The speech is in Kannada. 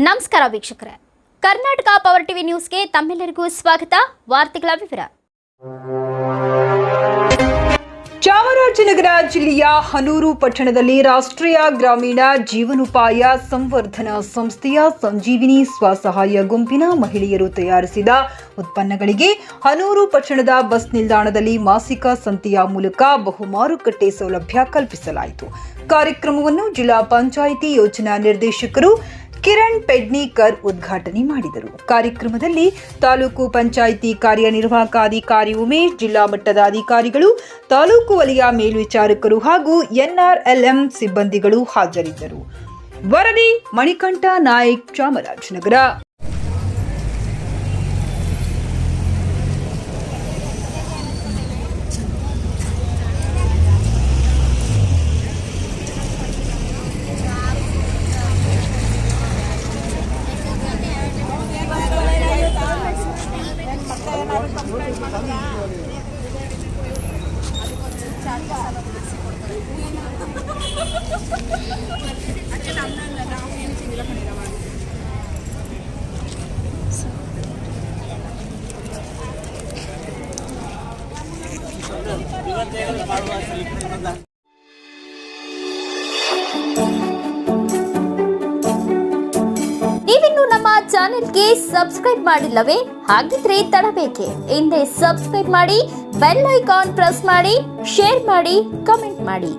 ನಮಸ್ಕಾರ ವೀಕ್ಷಕರೇ, ಕರ್ನಾಟಕ ಪವರ್ ಟಿವಿ ನ್ಯೂಸ್ಗೆ ತಮ್ಮೆಲ್ಲರಿಗೂ ಸ್ವಾಗತ. ವಾರ್ತೆಗಳ ವಿವರ. ಚಾಮರಾಜನಗರ ಜಿಲ್ಲೆಯ ಹನೂರು ಪಟ್ಟಣದಲ್ಲಿ ರಾಷ್ಟ್ರೀಯ ಗ್ರಾಮೀಣ ಜೀವನೋಪಾಯ ಸಂವರ್ಧನಾ ಸಂಸ್ಥೆಯ ಸಂಜೀವಿನಿ ಸ್ವಸಹಾಯ ಗುಂಪಿನ ಮಹಿಳೆಯರು ತಯಾರಿಸಿದ ಉತ್ಪನ್ನಗಳಿಗೆ ಹನೂರು ಪಟ್ಟಣದ ಬಸ್ ನಿಲ್ದಾಣದಲ್ಲಿ ಮಾಸಿಕ ಸಂತೆಯ ಮೂಲಕ ಬಹುಮಾರುಕಟ್ಟೆ ಸೌಲಭ್ಯ ಕಲ್ಪಿಸಲಾಯಿತು. ಕಾರ್ಯಕ್ರಮವನ್ನು ಜಿಲ್ಲಾ ಪಂಚಾಯಿತಿ ಯೋಜನಾ ನಿರ್ದೇಶಕರು ಕಿರಣ್ ಪೆಡ್ನಿಕರ್ ಉದ್ಘಾಟನೆ ಮಾಡಿದರು. ಕಾರ್ಯಕ್ರಮದಲ್ಲಿ ತಾಲೂಕು ಪಂಚಾಯಿತಿ ಕಾರ್ಯನಿರ್ವಾಹಕ ಅಧಿಕಾರಿ ಉಮೇಶ್, ಜಿಲ್ಲಾ ಮಟ್ಟದ ಅಧಿಕಾರಿಗಳು, ತಾಲೂಕು ವಲಯ ಮೇಲ್ವಿಚಾರಕರು ಹಾಗೂ NRLM ಸಿಬ್ಬಂದಿಗಳು ಹಾಜರಿದ್ದರು. ವರದಿ ಮಣಿಕಂಠ ನಾಯ್ಕ್, ಚಾಮರಾಜನಗರ. ನೀವಿನ್ನು ನಮ್ಮ ಚಾನೆಲ್ಗೆ ಸಬ್ಸ್ಕ್ರೈಬ್ ಮಾಡಿಲ್ಲವೇ? ಹಾಗಿದ್ರೆ ತಡಬೇಕೆ? ಹಿಂದೆ ಸಬ್ಸ್ಕ್ರೈಬ್ ಮಾಡಿ, ಬೆಲ್ ಐಕಾನ್ ಪ್ರೆಸ್ ಮಾಡಿ, ಶೇರ್ ಮಾಡಿ, ಕಮೆಂಟ್ ಮಾಡಿ.